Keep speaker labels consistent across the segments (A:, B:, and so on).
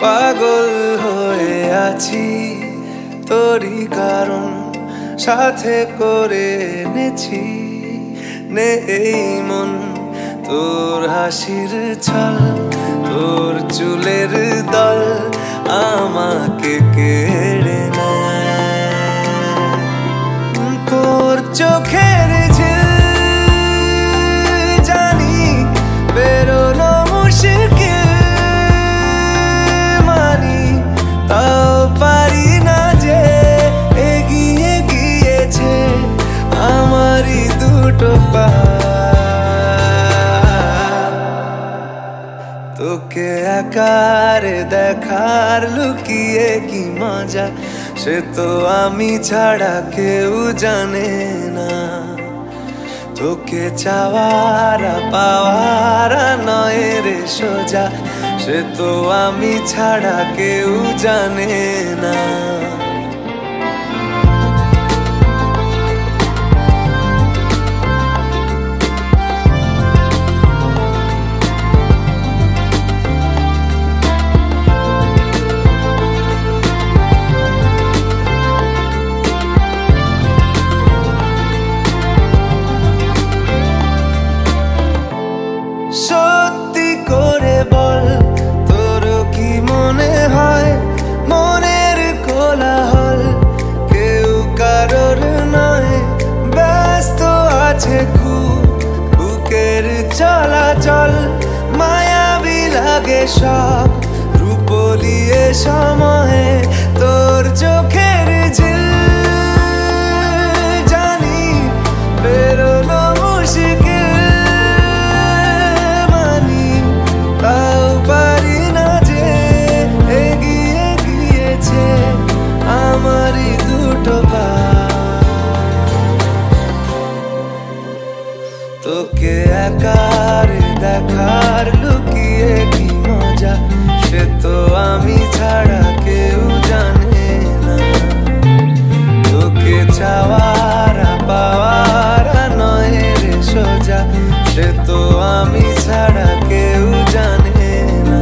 A: পাগল হয়ে আছি তোরই কারণ সাথে করে এনেছি নেই মন তোর হাসির ছল তোর চুলের দল আমাকে কেড়ে নেয় তোর চোখের ঝিল জানি বেরোনো মুশকিল মানি তাও পারি না যে এগিয়ে গিয়েছে আমারই দুটো পা তোকে একারে দেখার লুকিয়ে কি মজা সে তো আমি ছাড়া কেউ জানে না তোকে চাওয়ারা পাওয়ারা নয় রে সোজা সে তো আমি ছাড়া কেউ জানে না সত্যি করে বল তোর কি মনে হয় মনের কোলাহল কেউ কারোর নয় ব্যস্ত আছে খুব বুকের চলাচল মায়াবী লাগে সব রূপলিয়ে সময়ে তোর চোখের ঝিল জানি বেরোনো মুশকিল তোকে একারে দেখার লুকিয়ে কি মজা সে তো আমি ছাড়া কেউ জানে না তোকে চাওয়ারা পাওয়ারা নয় রে সোজা সে তো আমি ছাড়া কেউ জানে না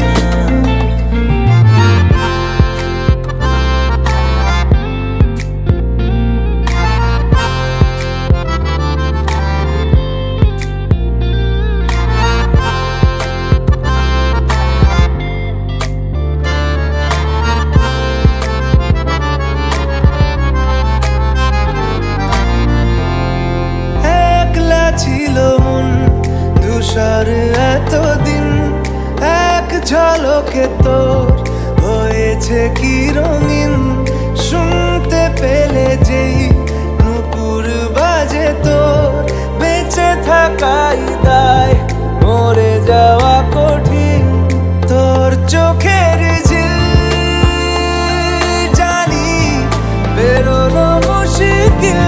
A: ছিল মন ধূসর এতদিন এক ঝলকে তোর হয়েছে কি রঙিন শুনতে পেলে যেই নুপুর বাজে তোর বেঁচে থাকাই দায় মরে যাওয়া কঠিন তোর চোখের ঝিল জানি বেরোনো মুশকিল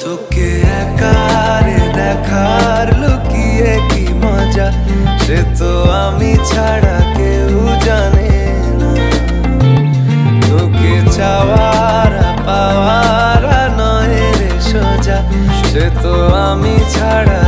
A: তোকে একারে দেখার লুকিয়ে কি মজা সে তো আমি ছাড়া কেউ জানে না তোকে চাওয়ারা পাওয়ারা নয় রে সোজা সে তো আমি ছাড়া